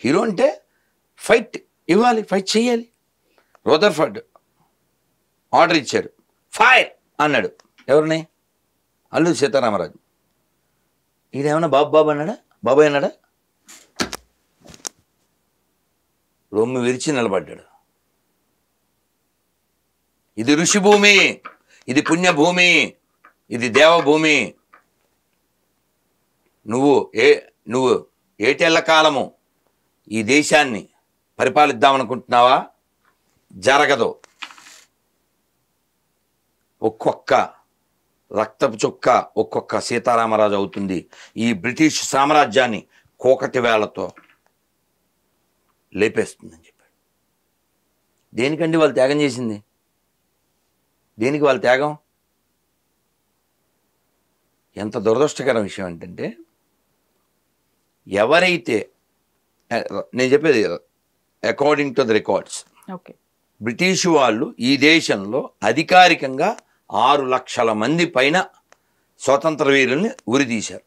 Hero అంటే fight ఇవ్వాలి, fight చేయాలి. రదర్ఫర్డ్ ఆర్డర్ ఇచ్చాడు, ఫైర్ అన్నాడు. ఎవరిని? అల్లూరి సీతారామరాజు. ఈయనేమన్నా బాబు అన్నాడా? బాబాయ్ అన్నాడా? రొమ్ము విరిచి నిలబడ్డాడు. ఇది ఋషిభూమి, ఇది పుణ్యభూమి, ఇది దేవభూమి. నువ్వు ఏటేళ్ల కాలము ఈ దేశాన్ని పరిపాలిద్దామనుకుంటున్నావా? జరగదు. ఒక్కొక్క రక్తపు చుక్క ఒక్కొక్క సీతారామరాజు అవుతుంది. ఈ బ్రిటిష్ సామ్రాజ్యాన్ని కోకటి వేళ్లతో లేపేస్తుందని చెప్పాడు. దేనికండి వాళ్ళు త్యాగం చేసింది? దేనికి వాళ్ళ త్యాగం? ఎంత దురదృష్టకరం విషయం ఏంటంటే, ఎవరైతే, నేను చెప్పేది according to the records, British వాళ్ళు ఈ దేశంలో అధికారికంగా 6 లక్షల మంది పైన స్వతంత్ర వీరుల్ని ఉరితీశారు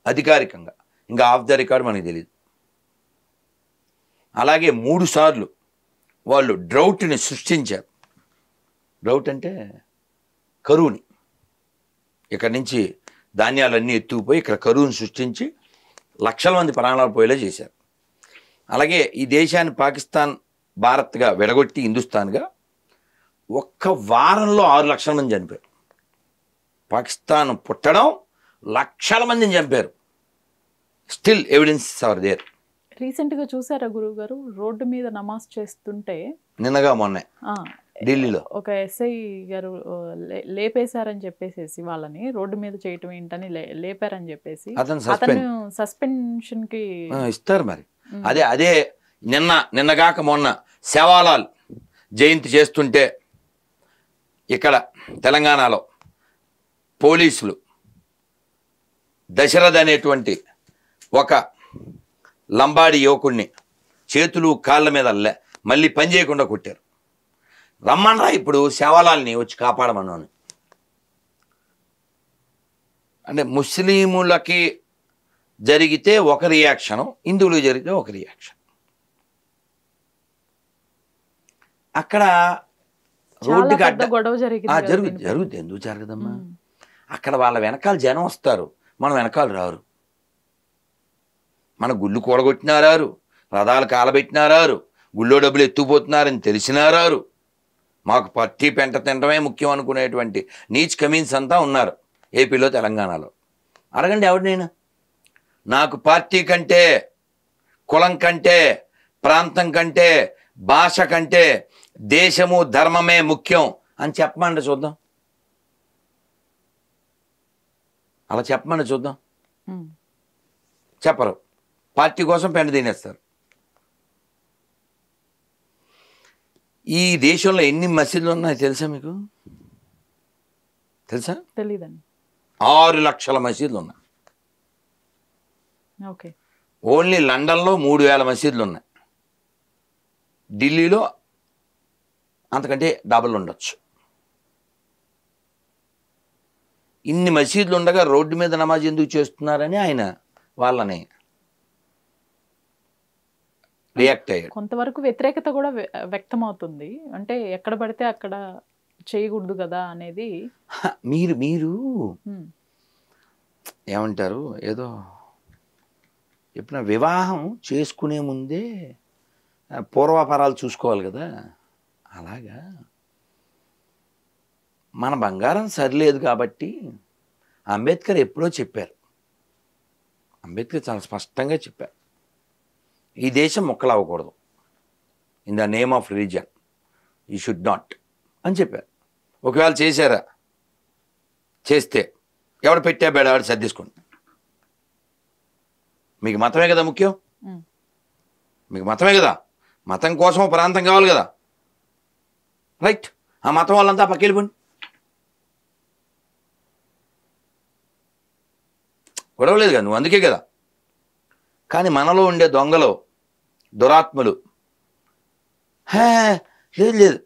అధికారికంగా. ఇంకా ఆఫ్ ద రికార్డ్ మనకి తెలియదు. అలాగే 3 సార్లు వాళ్ళు డ్రౌట్ని సృష్టించారు. డ్రౌట్ అంటే కరువుని. ఇక్కడి నుంచి ధాన్యాలన్నీ ఎత్తుకుపోయి ఇక్కడ కరువుని సృష్టించి లక్షల మంది ప్రాణాలు పోయేలా చేశారు. అలాగే ఈ దేశాన్ని పాకిస్తాన్ భారత్గా విడగొట్టి హిందుస్థాన్గా ఒక్క వారంలో 6 లక్షల మంది చనిపోయారు. పాకిస్తాన్ పుట్టడం లక్షల మందిని చంపారు. Still evidence are there. రీసెంట్గా చూసారా గురువు గారు, రోడ్డు మీద నమాజ్ చేస్తుంటే నిన్నగా మొన్నే ఢిల్లీలో ఒక ఎస్ఐ గారు లేపేశారని చెప్పేసి వాళ్ళని రోడ్డు మీద చేయటం ఏంటని లేపారని చెప్పేసి అతను సస్పెన్షన్ కి ఇస్తారు. మరి అదే నిన్నగాక మొన్న సేవాలాల్ జయంతి చేస్తుంటే ఇక్కడ తెలంగాణలో పోలీసులు దశరథ్ అనేటువంటి ఒక లంబాడి యువకుడిని చేతులు కాళ్ళ మీద మళ్ళీ పని చేయకుండా కొట్టారు. రమ్మనరా ఇప్పుడు సేవాలాల్ని వచ్చి కాపాడమన్నాను. అంటే ముస్లిములకి జరిగితే ఒక రియాక్షను, హిందువులకు జరిగితే ఒక రియాక్షన్. అక్కడ రోడ్డుకి అడ్డ జరుగుతుంది. ఎందుకు జరగదమ్మా? అక్కడ వాళ్ళ వెనకాల జనం వస్తారు, మనం వెనకాల రారు. మన గుళ్ళు కూడగొట్టినారారు, రథాలు కాలబెట్టినారారు, గుళ్ళో డబ్బులు ఎత్తుకుపోతున్నారని తెలిసినారారు. మాకు పట్టి పెంట తినడమే ముఖ్యం అనుకునేటువంటి నీచ్ కమీన్స్ అంతా ఉన్నారు ఏపీలో, తెలంగాణలో. అడగండి ఎవరినైనా, నాకు పార్టీ కంటే, కులం కంటే, ప్రాంతం కంటే, భాష కంటే దేశము ధర్మమే ముఖ్యం అని చెప్పమండి చూద్దాం. అలా చెప్పమండి చూద్దాం. చెప్పరు. పార్టీ కోసం పెంట తినేస్తారు. ఈ దేశంలో ఎన్ని మసీదులు ఉన్నాయో తెలుసా మీకు? తెలుసా? తెలీదండి. 6 లక్షల మసీదులు ఉన్నాయి. ఓన్లీ లండన్లో 3000 మసీదులు ఉన్నాయి. ఢిల్లీలో అంతకంటే డబుల్ ఉండొచ్చు. ఇన్ని మసీదులు ఉండగా రోడ్డు మీద నమాజ్ ఎందుకు చేస్తున్నారని ఆయన వాళ్ళని రియాక్ట్ అయ్యాడు. కొంతవరకు వ్యతిరేకత కూడా వ్యక్తమవుతుంది. అంటే ఎక్కడ పడితే అక్కడ చేయకూడదు కదా అనేది. మీరు ఏమంటారు, ఏదో చెప్పిన వివాహం చేసుకునే ముందే పూర్వాపరాలు చూసుకోవాలి కదా. అలాగా మన బంగారం సరిలేదు కాబట్టి అంబేద్కర్ ఎప్పుడో చెప్పారు. అంబేద్కర్ చాలా స్పష్టంగా చెప్పారు, ఈ దేశం మొక్కలవ్వకూడదు, in the name of religion you should not అని చెప్పారు. ఒకవేళ చేశారా, చేస్తే ఎవడు పెట్టా బేడ ఆడు సర్దిసుకోండి. మీకు మతమే కదా ముఖ్యం, మీకు మతమే కదా, మతం కోసం ప్రాంతం కావాలి కదా, రైట్. ఆ మతం వాళ్ళంతా పక్కెళ్ళిపోండి, గొడవలేదు కదా, నువ్వు అందుకే కదా. కానీ మనలో ఉండే దొంగలు, దురాత్ములు, లేదు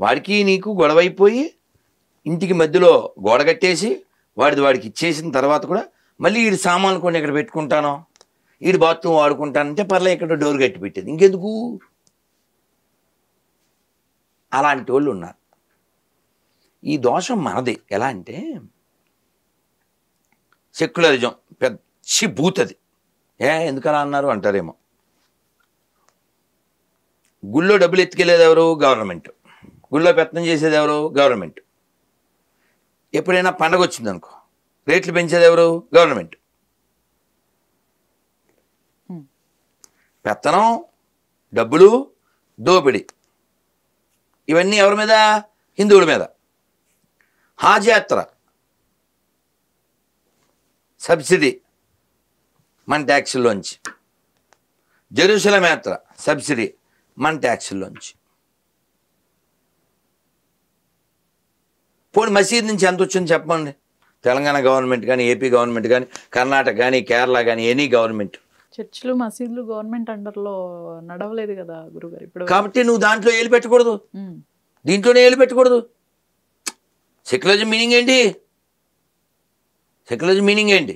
వాడికి నీకు గొడవైపోయి ఇంటికి మధ్యలో గోడ కట్టేసి వాడికి ఇచ్చేసిన తర్వాత కూడా మళ్ళీ వీడి సామాన్లు కొన్ని ఇక్కడ పెట్టుకుంటాను, వీడు బాత్రూమ్ వాడుకుంటానంటే పర్లే ఇక్కడ డోర్ కట్టి పెట్టేది. ఇంకెందుకు? అలాంటి వాళ్ళు ఉన్నారు. ఈ దోషం మనది. ఎలా అంటే సెక్యులరిజం పెద్ద భూతది. ఎందుకలా అన్నారు అంటారేమో. గుళ్ళో డబ్బులు ఎత్తుకెళ్ళేది ఎవరు? గవర్నమెంట్. గుళ్ళో పెత్తనం చేసేది ఎవరు? గవర్నమెంట్. ఎప్పుడైనా పండగ వచ్చిందనుకో రేట్లు పెంచేది ఎవరు? గవర్నమెంట్. పెత్తనం, డబ్బులు, దోపిడీ ఇవన్నీ ఎవరి మీద? హిందువుల మీద. హాజ్ యాత్ర సబ్సిడీ మన ట్యాక్సుల్లోంచి. జెరూసలేం యాత్ర సబ్సిడీ మన ట్యాక్సుల్లోంచి. పోనీ మసీద్ నుంచి ఎంత వచ్చింది చెప్పండి. తెలంగాణ గవర్నమెంట్ కానీ, ఏపీ గవర్నమెంట్ కానీ, కర్ణాటక కానీ, కేరళ కానీ, ఎనీ గవర్నమెంట్. చర్చిలు మసీదులు గవర్నమెంట్ అండర్లో నడవలేదు కదా గురుగారు ఇప్పుడు. కాబట్టి నువ్వు దాంట్లో ఏలు పెట్టకూడదు, దీంట్లోనే ఏలు పెట్టకూడదు. సెక్యులరిజం మీనింగ్ ఏంటి? సెక్యులరిజం మీనింగ్ ఏంటి?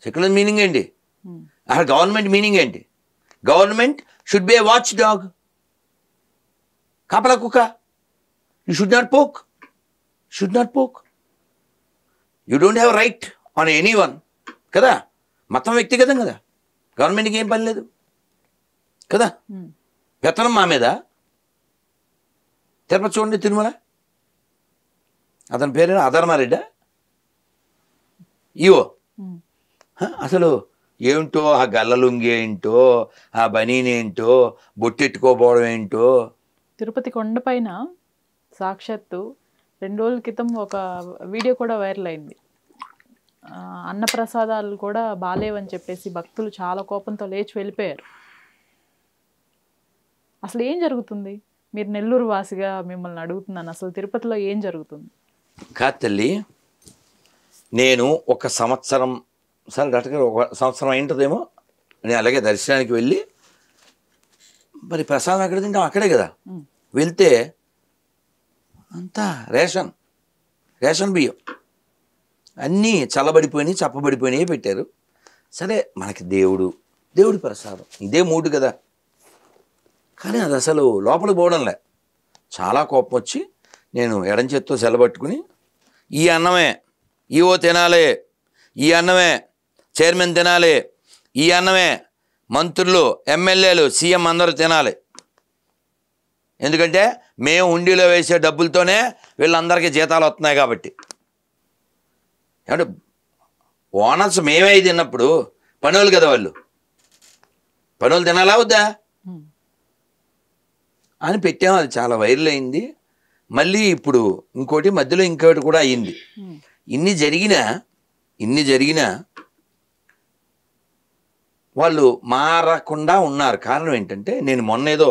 సెక్యులర్ మీనింగ్ ఏంటి? అసలు గవర్నమెంట్ మీనింగ్ ఏంటి? Government should be A watch dog. కాపలా కుక్క. You should not poke. Should not poke. You don't have right on any one కదా. మొత్తం వ్యక్తిగతం కదా. గవర్నమెంట్కి ఏం పని లేదు కదా. పెత్తనం మా మీద. తిరుపతి చూడండి, తిరుమల, అతని పేరు అధర్మారెడ్డా ఈవో. అసలు ఏమిటో ఆ గల్లలుంగి ఏంటో, ఆ బనీని ఏంటో, బొట్టెట్టుకోపోవడం ఏంటో. తిరుపతి కొండపైన సాక్షాత్తు 2 రోజుల క్రితం ఒక వీడియో కూడా వైరల్ అయింది. అన్నప్రసాదాలు కూడా బాలేవని చెప్పేసి భక్తులు చాలా కోపంతో లేచి వెళ్ళిపోయారు. అసలు ఏం జరుగుతుంది? మీరు నెల్లూరు వాసిగా మిమ్మల్ని అడుగుతున్నాను, అసలు తిరుపతిలో ఏం జరుగుతుంది? కాదు తల్లి, నేను ఒక సంవత్సరం సరే గట్టిగా 1 సంవత్సరం అయింటుందేమో నేను అలాగే దర్శనానికి వెళ్ళి, మరి ప్రసాదం ఎక్కడ తింటాం? అక్కడే కదా. వెళ్తే అంతా రేషన్ బియ్యం అన్నీ చల్లబడిపోయినాయి, చప్పబడిపోయినాయి పెట్టారు. సరే మనకి దేవుడి ప్రసాదం ఇదే మూడు కదా. కానీ అది అసలు లోపలికి పోవడంలే. చాలా కోపం వచ్చి నేను ఎడం చేత్తో సెలబట్టుకుని, ఈ అన్నమే ఈవో తినాలి, ఈ అన్నమే చైర్మన్ తినాలి, ఈ అన్నమే మంత్రులు, ఎమ్మెల్యేలు, సీఎం అందరూ తినాలి. ఎందుకంటే మేము హుండీలో వేసే డబ్బులతోనే వీళ్ళందరికీ జీతాలు వస్తున్నాయి కాబట్టి. అంటే ఓనర్స్ మేమే తిన్నప్పుడు పనులు కదా, పనులు తినాలా వద్దా అని పెట్టాము. అది చాలా వైరల్ అయింది. మళ్ళీ ఇప్పుడు ఇంకోటి మధ్యలో ఇంకోటి కూడా అయ్యింది. ఇన్ని జరిగినా వాళ్ళు మారకుండా ఉన్నారు. కారణం ఏంటంటే, నేను మొన్న ఏదో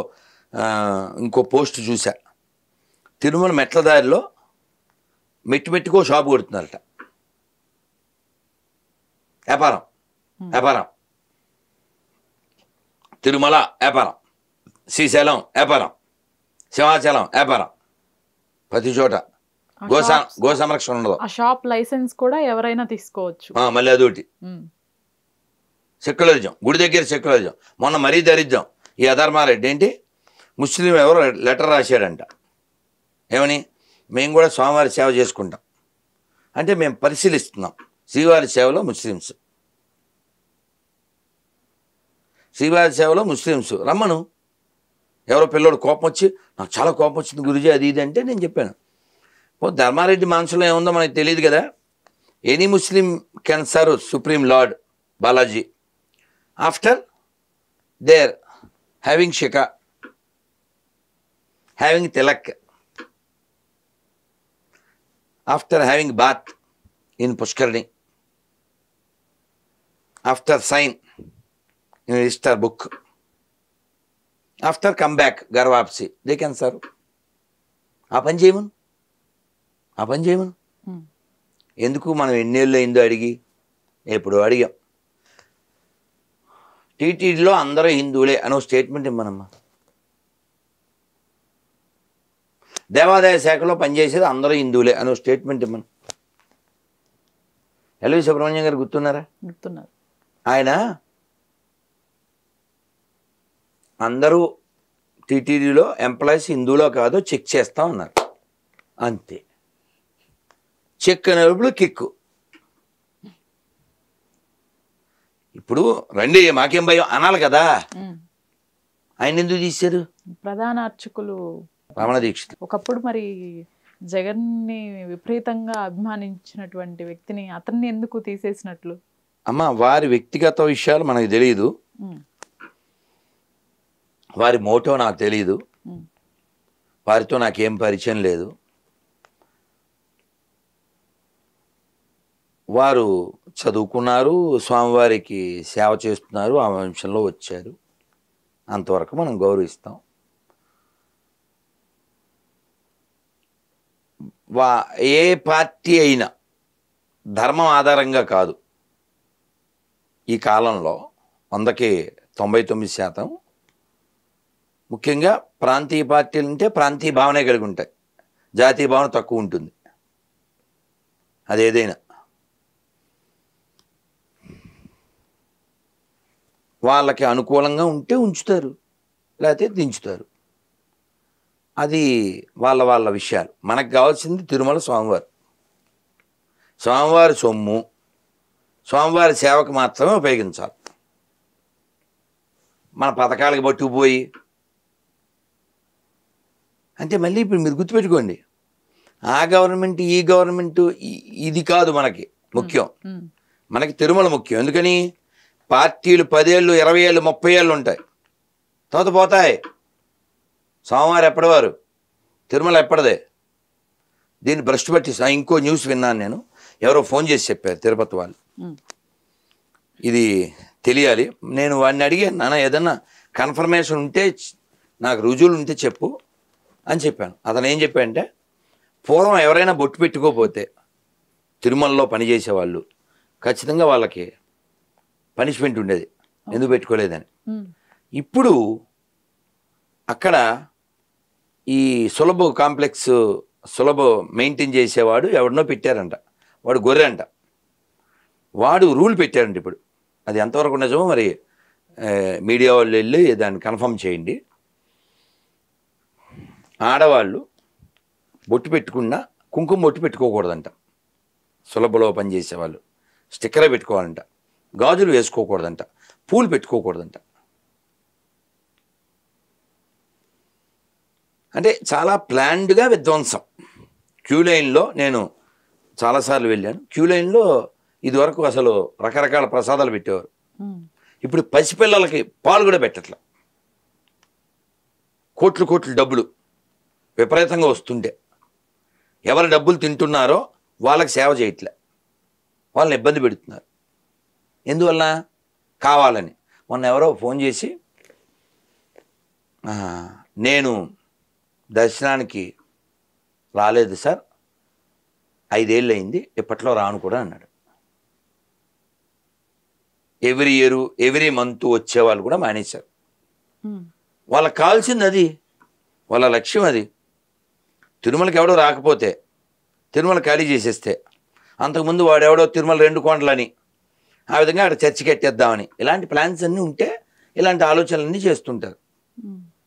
ఇంకో పోస్ట్ చూసా. తిరుమల మెట్ల దారిలో మెట్టుకో షాపు కొడుతున్నారట. వ్యాపారం తిరుమల వ్యాపారం, శ్రీశైలం వ్యాపారం, సింహాచలం వ్యాపారం, ప్రతి చోట గో సంరక్షణ ఉండదు. ఆ షాప్ లైసెన్స్ కూడా ఎవరైనా తీసుకోవచ్చు. మళ్ళీ అదొకటి సెక్యులరిజం, గుడి దగ్గర సెక్యులరిజం. మొన్న మరీ దరిద్రం. ఈ అధర్మారెడ్డి ఏంటి, ముస్లిం ఎవరో లెటర్ రాశాడంట. ఏమని? మేము కూడా స్వామివారి సేవ చేసుకుంటాం అంటే మేము పరిశీలిస్తున్నాం. శ్రీవారి సేవలో ముస్లిమ్స్ రమ్మను. ఎవరో పిల్లోడు కోపం వచ్చి, నాకు చాలా కోపం వచ్చింది గురుజీ అది ఇది అంటే నేను చెప్పాను, ధర్మారెడ్డి మనసులో ఏముందో మనకు తెలియదు కదా. Any Muslim can serve supreme lord Balaji after their having shikha, having tilak, after having bath in Pushkarini, after sign in register book, after come back ghar wapsi they can serve. ఆ పని చేయమను. ఎందుకు మనం ఎన్నేళ్ళు అయిందో అడిగి, ఎప్పుడు అడిగాం. టీటీడీలో అందరూ హిందువులే అనో స్టేట్మెంట్ ఇమ్మనమ్మా. దేవాదాయ శాఖలో పనిచేసేది అందరూ హిందువులే అనో స్టేట్మెంట్ ఇమ్మను. ఎల్వి సుబ్రహ్మణ్యం గారు గుర్తున్నారు. ఆయన అందరూ టీటీడీలో ఎంప్లాయీస్ హిందూలో కాదో చెక్ చేస్తా ఉన్నారు, అంతే. చెక్ అనేప్పుడు కిక్కు. ఇప్పుడు రండి మాకేం భయం అనాలి కదా, ఆయన ఎందుకు తీశారు? ప్రధాన అర్చకులు రమణ దీక్షిత్ ఒకప్పుడు మరి జగన్ని విపరీతంగా అభిమానించినటువంటి వ్యక్తిని అతన్ని ఎందుకు తీసేసినట్లు? అమ్మ, వారి వ్యక్తిగత విషయాలు మనకు తెలియదు, వారి మోటో నాకు తెలియదు, వారితో నాకేం పరిచయం లేదు. వారు చదువుకున్నారు, స్వామివారికి సేవ చేస్తున్నారు, ఆ వంశంలో వచ్చారు, అంతవరకు మనం గౌరవిస్తాం. ఏ పార్టీ అయినా ధర్మం ఆధారంగా కాదు, ఈ కాలంలో 100కి 99% ముఖ్యంగా ప్రాంతీయ పార్టీలు అంటే ప్రాంతీయ భావనే కలిగి ఉంటాయి, జాతీయ భావన తక్కువ ఉంటుంది. అదేదైనా వాళ్ళకి అనుకూలంగా ఉంటే ఉంచుతారు, లేకపోతే దించుతారు. అది వాళ్ళ వాళ్ళ విషయాలు. మనకు కావాల్సింది తిరుమల స్వామివారు. స్వామివారి సొమ్ము స్వామివారి సేవకు మాత్రమే ఉపయోగించాలి. మన పథకాలకు పట్టుకుపోయి అంటే మళ్ళీ ఇప్పుడు మీరు గుర్తుపెట్టుకోండి, ఆ గవర్నమెంట్ ఈ గవర్నమెంట్ ఇది కాదు మనకి ముఖ్యం. మనకి తిరుమల ముఖ్యం. ఎందుకని? పార్టీలు 10 ఏళ్ళు 20 ఏళ్ళు 30 ఏళ్ళు ఉంటాయి, తర్వాత పోతాయి. స్వామివారు ఎప్పటివారు, తిరుమల ఎప్పటిదే. దీన్ని భ్రష్టు పట్టిస్తా. ఇంకో న్యూస్ విన్నాను నేను, ఎవరో ఫోన్ చేసి చెప్పారు తిరుపతి వాళ్ళు, ఇది తెలియాలి. నేను వాడిని అడిగాను, నాన్న ఏదన్నా కన్ఫర్మేషన్ ఉంటే నాకు రుజువులు ఉంటే చెప్పు అని చెప్పాను. అతను ఏం చెప్పాడంటే, పూర్వం ఎవరైనా బొట్టు పెట్టుకోకపోతే తిరుమలలో పనిచేసేవాళ్ళు ఖచ్చితంగా వాళ్ళకి పనిష్మెంట్ ఉండేది, ఎందుకు పెట్టుకోలేదని. ఇప్పుడు అక్కడ ఈ సులభ కాంప్లెక్స్ సులభ మెయింటైన్ చేసేవాడు ఎవరినో పెట్టారంట, వాడు గొర్రె అంట, వాడు రూల్ పెట్టారంట. ఇప్పుడు అది ఎంతవరకు నిజమో మరి మీడియా వాళ్ళు వెళ్ళి దాన్ని కన్ఫర్మ్ చేయండి. ఆడవాళ్ళు బొట్టు పెట్టుకున్నా కుంకుమ బొట్టు పెట్టుకోకూడదంట, సులభలో పనిచేసేవాళ్ళు స్టిక్కరే పెట్టుకోవాలంట, గాజులు వేసుకోకూడదంట, పూలు పెట్టుకోకూడదంట. అంటే చాలా ప్లాన్డ్గా విధ్వంసం. క్యూ లైన్లో నేను చాలాసార్లు వెళ్ళాను. క్యూ లైన్లో ఇదివరకు అసలు రకరకాల ప్రసాదాలు పెట్టేవారు, ఇప్పుడు పసిపిల్లలకి పాలు కూడా పెట్టట్లా. కోట్లు కోట్లు డబ్బులు విపరీతంగా వస్తుంటే ఎవరి డబ్బులు తింటున్నారో వాళ్ళకి సేవ చేయట్లే, వాళ్ళని ఇబ్బంది పెడుతున్నారు. ఎందువల్ల? కావాలని. మొన్న ఎవరో ఫోన్ చేసి, నేను దర్శనానికి రాలేదు సార్, 5 ఏళ్ళు అయింది, ఇప్పట్లో రాను కూడా అన్నాడు. ఎవ్రీ ఇయర్ ఎవ్రీ మంత్ వచ్చేవాళ్ళు కూడా మానేశారు. వాళ్ళకి కావాల్సింది అది, వాళ్ళ లక్ష్యం అది. తిరుమలకి ఎవడో రాకపోతే తిరుమల ఖాళీ చేసేస్తే, అంతకుముందు వాడెవడో తిరుమల 2 కొండలని ఆ విధంగా అక్కడ చర్చి కట్టేద్దామని, ఇలాంటి ప్లాన్స్ అన్నీ ఉంటే ఇలాంటి ఆలోచనలన్నీ చేస్తుంటారు.